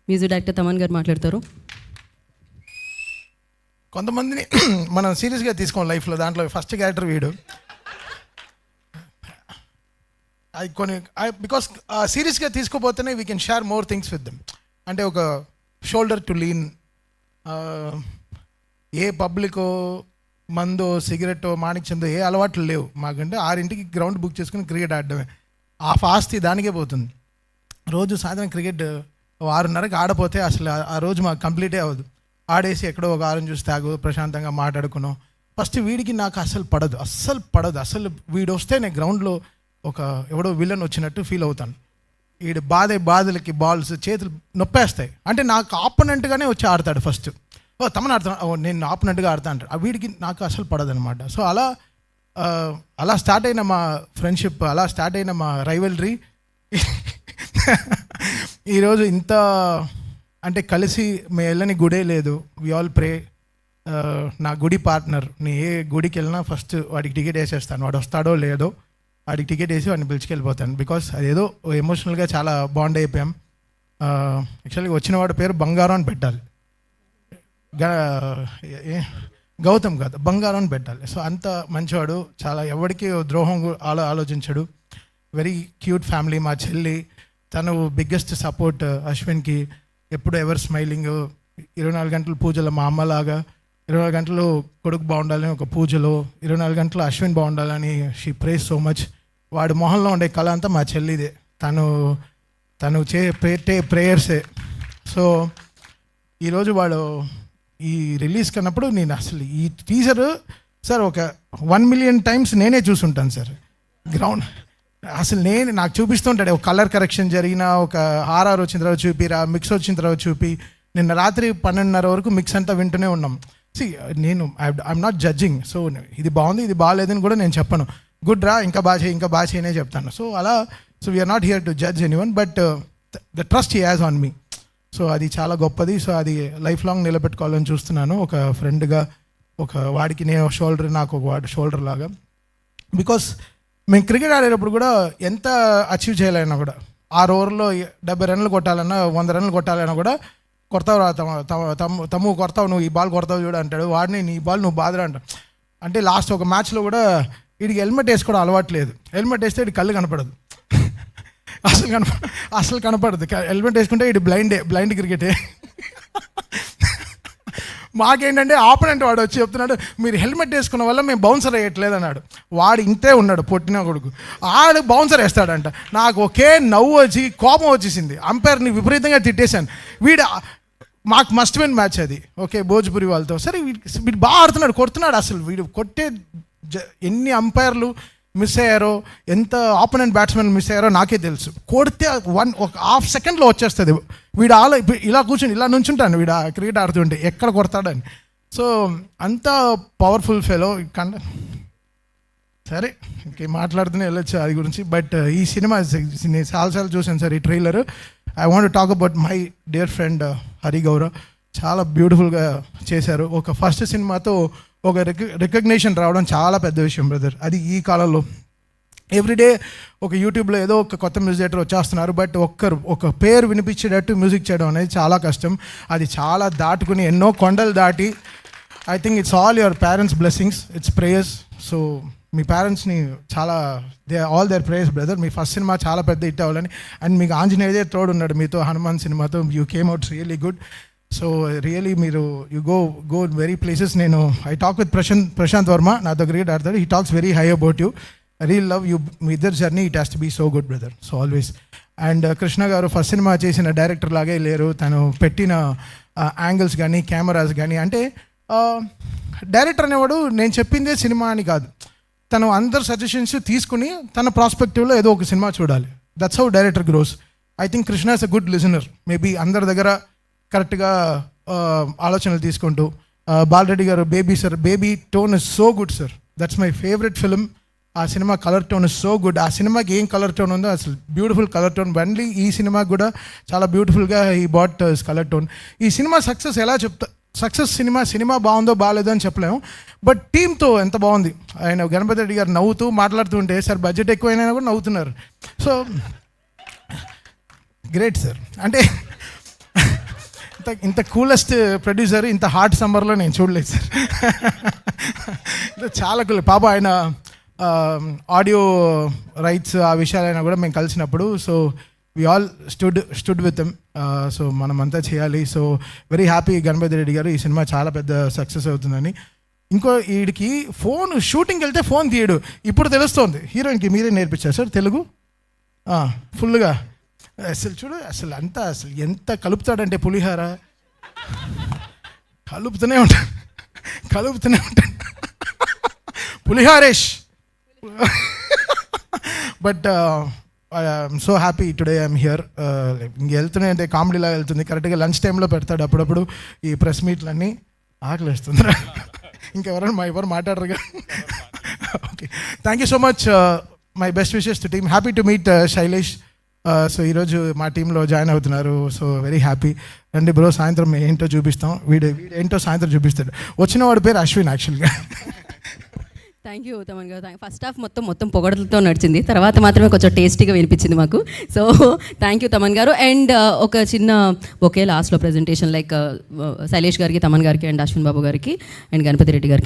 Music director Thaman గారు మాట్లాడతారు. కొంతమందిని మనం సీరియస్గా తీసుకోం లైఫ్లో. దాంట్లో ఫస్ట్ క్యారెక్టర్ వీడు. అది కొన్ని బికాస్ సీరియస్గా తీసుకోపోతేనే we can share more things with them. అంటే ఒక షోల్డర్ టు లీన్. ఏ పబ్లికో మందో సిగరెట్టో మాణిక్ చందో ఏ అలవాట్లు లేవు మాకంటే. 6 గ్రౌండ్ బుక్ చేసుకుని క్రికెట్ ఆడడమే. ఆ ఆస్తి దానికే పోతుంది. రోజు సాయంత్రం క్రికెట్ 6:30కి ఆడపోతే అసలు ఆ రోజు మాకు కంప్లీటే అవ్వదు. ఆడేసి ఎక్కడో ఒక ఆరం చూసి తాగు ప్రశాంతంగా మాట్లాడుకున్నాం. ఫస్ట్ వీడికి నాకు అస్సలు పడదు. అసలు వీడు వస్తే నేను గ్రౌండ్లో ఒక ఎవడో విలన్ వచ్చినట్టు ఫీల్ అవుతాను. వీడు బాధలకి బాల్స్ చేతులు నొప్పేస్తాయి. అంటే నాకు ఆపోనెంట్గానే వచ్చి ఆడతాడు ఫస్ట్. తమను ఆడుతాను, నేను ఆపోనెంట్గా ఆడతా అంటాడు. ఆ వీడికి నాకు అసలు పడదనమాట. సో అలా స్టార్ట్ అయిన మా ఫ్రెండ్షిప్, అలా స్టార్ట్ అయిన మా రైవల్రీ ఈరోజు ఇంత అంటే కలిసి మేము వెళ్ళని గుడే లేదు. We all pray. నా గుడి పార్ట్నర్, నేను ఏ గుడికి వెళ్ళినా ఫస్ట్ వాడికి టికెట్ వేసేస్తాను. వాడు వస్తాడో లేదో వాడికి టికెట్ వేసి వాడిని పిలిచికెళ్ళిపోతాను. బికాస్ అదేదో ఎమోషనల్గా చాలా బాండ్ అయిపోయాం. యాక్చువల్గా వచ్చిన వాడి పేరు బంగారం అని పెట్టాలి. గౌతమ్ కాదు, బంగారం అని పెట్టాలి. సో అంత మంచివాడు, చాలా ఎవరికి ద్రోహం ఆలోచించాడు. Very cute family. మా చెల్లి తను బిగ్గెస్ట్ సపోర్ట్ అశ్విన్కి. ఎప్పుడు ఎవర్ స్మైలింగ్. 24 గంటలు పూజలో మా అమ్మలాగా 24 గంటలు కొడుకు బాగుండాలని ఒక పూజలో, 24 గంటలు అశ్విన్ బాగుండాలని షీ ప్రేస్ సో మచ్. వాడి మొహంలో ఉండే కళ అంతా మా చెల్లిదే. తను ప్రేయర్సే. సో ఈరోజు వాడు ఈ రిలీజ్ కన్నప్పుడు నేను అసలు ఈ టీజర్ సార్ ఒక 1 మిలియన్ టైమ్స్ నేనే చూసుంటాను సార్. గ్రౌండ్ అసలు నాకు చూపిస్తుంటాడు. ఒక కలర్ కరెక్షన్ జరిగిన, ఒక ఆర్ఆర్ వచ్చిన తర్వాత చూపిరా, మిక్స్ వచ్చిన తర్వాత చూపి. నిన్న రాత్రి 12:30 వరకు మిక్స్ అంతా వింటూనే ఉన్నాం. నేను ఐఎమ్ నాట్ జడ్జింగ్. సో ఇది బాగుంది ఇది బాగాలేదని కూడా నేను చెప్పను. గుడ్ రా, ఇంకా బాగా చేయనే చెప్తాను. So we are not here to judge anyone, but the trust he has on me. So అది చాలా గొప్పది. సో అది లైఫ్ లాంగ్ నిలబెట్టుకోవాలని చూస్తున్నాను. ఒక ఫ్రెండ్గా, ఒక వాడికి నేను షోల్డర్, నాకు ఒక వాడి షోల్డర్ లాగా. బికాస్ మేము క్రికెట్ ఆడేటప్పుడు కూడా ఎంత అచీవ్ చేయాలన్నా కూడా 6 ఓవర్లో 70 రన్లు కొట్టాలన్నా 100 రన్లు కొట్టాలన్నా కూడా కొడతావు రా తమ్ము కొడతావు, నువ్వు ఈ బాల్ కొడతావు చూడు అంటాడు. వాడిని నీ బాల్ నువ్వు బాధరా అంట. అంటే లాస్ట్ ఒక మ్యాచ్లో కూడా వీడికి హెల్మెట్ వేసుకోవడం అలవాట్లేదు. హెల్మెట్ వేస్తే వీడి కళ్ళు కనపడదు. అసలు కనపడదు. హెల్మెట్ వేసుకుంటే వీడి బ్లైండ్ క్రికెటే. మాకేంటంటే ఆపోనెంట్ వాడు వచ్చి చెప్తున్నాడు, మీరు హెల్మెట్ వేసుకున్న వల్ల మేము బౌన్సర్ వేయట్లేదు అన్నాడు. వాడు ఇంతే ఉన్నాడు, పొట్టిన కొడుకు. ఆడు బౌన్సర్ వేస్తాడంట. నాకు ఒకే నవ్వు వచ్చి కోపం వచ్చేసింది. అంపైర్ని విపరీతంగా తిట్టేశాను. మాకు మస్ట్ విన్ మ్యాచ్ అది. ఓకే, భోజ్పురి వాళ్ళతో. సరే వీడు బాగా ఆడుతున్నాడు, కొడుతున్నాడు. అసలు వీడు కొట్టే ఎన్ని అంపైర్లు మిస్ అయ్యారో, ఎంత ఆపోనెంట్ బ్యాట్స్మెన్ మిస్ అయ్యారో నాకే తెలుసు. కొడితే ఒక హాఫ్ సెకండ్లో వచ్చేస్తుంది. వీడు ఇలా కూర్చొని ఇలా నుంచుంటాను వీడు క్రికెట్ ఆడుతుంటే ఎక్కడ కొడతాడని. సో అంత పవర్ఫుల్ ఫెలో. సరే ఇంకే మాట్లాడుతూనే వెళ్ళొచ్చు అది గురించి. బట్ ఈ సినిమా నేను చాలాసార్లు చూశాను సార్. ఈ trailer I want talk about my dear friend Hari Gaurav. చాలా బ్యూటిఫుల్గా చేశారు. ఒక ఫస్ట్ సినిమాతో ఒక రికగ్నేషన్ రావడం చాలా పెద్ద విషయం బ్రదర్. అది ఈ కాలంలో ఎవ్రీడే ఒక యూట్యూబ్లో ఏదో ఒక కొత్త మ్యూజిక్ డైరెక్టర్ వచ్చేస్తున్నారు. బట్ ఒక పేరు వినిపించేటట్టు మ్యూజిక్ చేయడం అనేది చాలా కష్టం. అది చాలా దాటుకుని ఎన్నో కొండలు దాటి, I think it's all your parents blessings, it's prayers. So మీ పేరెంట్స్ని చాలా ఆల్ దేర్ ప్రేయర్స్ బ్రదర్. మీ ఫస్ట్ సినిమా చాలా పెద్ద హిట్ అవ్వాలని. అండ్ మీకు ఆంజనేయదే తోడున్నాడు మీతో. హనుమాన్ సినిమాతో you came out really good. So really మీరు యూ గో వెరీ ప్లేసెస్. నేను I talk with Prashanth Varma, నాతో క్రికెట్ ఆడతాడు. He talks very high about you. I real love you. మీ ఇద్దరు journey it has to be so good brother. So always. And Krishna garu first cinema చేసిన director లాగే లేరు. తను పెట్టిన యాంగిల్స్ కానీ కెమెరాస్ కానీ, అంటే డైరెక్టర్ అనేవాడు నేను చెప్పిందే సినిమా అని కాదు. తను అందరు సజెషన్స్ తీసుకుని తన ప్రాస్పెక్టివ్లో ఏదో ఒక సినిమా చూడాలి. That's how director grows. I think Krishna is a good listener. Maybe అందరి దగ్గర కరెక్ట్గా ఆలోచనలు తీసుకుంటూ. Balareddy garu baby tone is so good sir. That's my favourite film. ఆ cinema colour tone is so good. ఆ సినిమాకి ఏం కలర్ టోన్ ఉందో అసలు బ్యూటిఫుల్ కలర్ టోన్. బండ్లీ ఈ సినిమాకి కూడా చాలా బ్యూటిఫుల్గా ఈ బాట్ కలర్ టోన్. ఈ సినిమా సక్సెస్ ఎలా సక్సెస్ సినిమా బాగుందో బాగాలేదో అని చెప్పలేము. బట్ టీంతో ఎంత బాగుంది. ఆయన గణపతి రెడ్డి గారు నవ్వుతూ మాట్లాడుతూ ఉంటే సార్ బడ్జెట్ ఎక్కువైనా కూడా నవ్వుతున్నారు. So great sir. అంటే ఇంత కూలెస్ట్ ప్రొడ్యూసర్ ఇంత హాట్ సమ్మర్లో నేను చూడలేదు సార్. చాలా కూల్ పాప. ఆయన ఆడియో రైట్స్ ఆ విషయాలైనా కూడా మేము కలిసినప్పుడు so we all stood with them. So మనమంతా చేయాలి. So very happy Ganapathi Reddy garu, ఈ సినిమా చాలా పెద్ద సక్సెస్ అవుతుందని. ఇంకో వీడికి ఫోన్ షూటింగ్కి వెళ్తే ఫోన్ తీయడు. ఇప్పుడు తెలుస్తోంది. హీరోయిన్కి మీరే నేర్పించారు సార్ తెలుగు ఫుల్గా. అసలు చూడు అసలు అంతా అసలు ఎంత కలుపుతాడంటే పులిహార కలుపుతూనే ఉంటాడు పులిహారేష్. But I'm so happy today I'm here. ఇంక వెళ్తూనే అంటే కామెడీలాగా వెళ్తుంది. కరెక్ట్గా లంచ్ టైంలో పెడతాడు అప్పుడప్పుడు ఈ ప్రెస్ మీట్లన్నీ. ఆకలి వేస్తుందిరా. ఇంకెవరైనా ఎవరు మాట్లాడరుగా. Okay, thank you so much. My best wishes to team. Happy to meet Shailesh. So ఈరోజు మా టీంలో జాయిన్ అవుతున్నారు. So very happy. రండి బ్రో, సాయంత్రం ఏంటో చూపిస్తాం. వీడు ఏంటో సాయంత్రం చూపిస్తాడు. వచ్చిన వాడి పేరు అశ్విన్ యాక్చువల్గా. థ్యాంక్ యూ తమన్ గారు. ఫస్ట్ హాఫ్ మొత్తం పొగడలతో నడిచింది, తర్వాత మాత్రమే కొంచెం టేస్టీగా వినిపించింది మాకు. సో థ్యాంక్ యూ తమన్ గారు. అండ్ ఒక చిన్న ఒకే లాస్ట్లో ప్రజెంటేషన్ లైక్ శైలేష్ గారికి, తమన్ గారికి, అండ్ అశ్విన్ బాబు గారికి, అండ్ గణపతి రెడ్డి గారికి.